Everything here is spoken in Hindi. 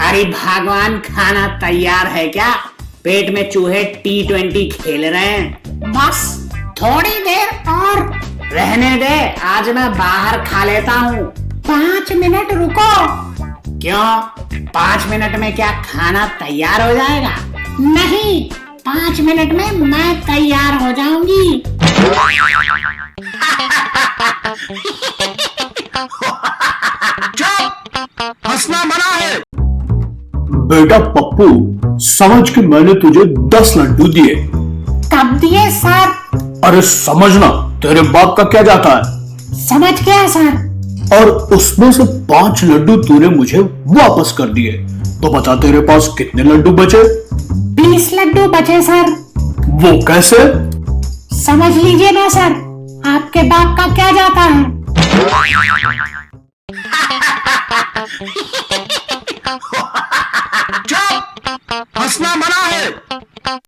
अरे भगवान, खाना तैयार है क्या? पेट में चूहे T20 खेल रहे हैं। बस थोड़ी देर और रहने दे, आज मैं बाहर खा लेता हूँ। 5 मिनट रुको। क्यों? 5 मिनट में क्या खाना तैयार हो जाएगा? नहीं, 5 मिनट में मैं तैयार हो जाऊंगी। हंसना मना है। बेटा पप्पू, समझ के मैंने तुझे 10 लड्डू दिए। कब दिए सर? अरे समझना, तेरे बाप का क्या जाता है। समझ गया सर। और उसमें से 5 लड्डू तूने मुझे वापस कर दिए, तो बता तेरे पास कितने लड्डू बचे? 20 लड्डू बचे सर। वो कैसे? समझ लीजिए ना सर, आपके बाप का क्या जाता है। हंसना मना है।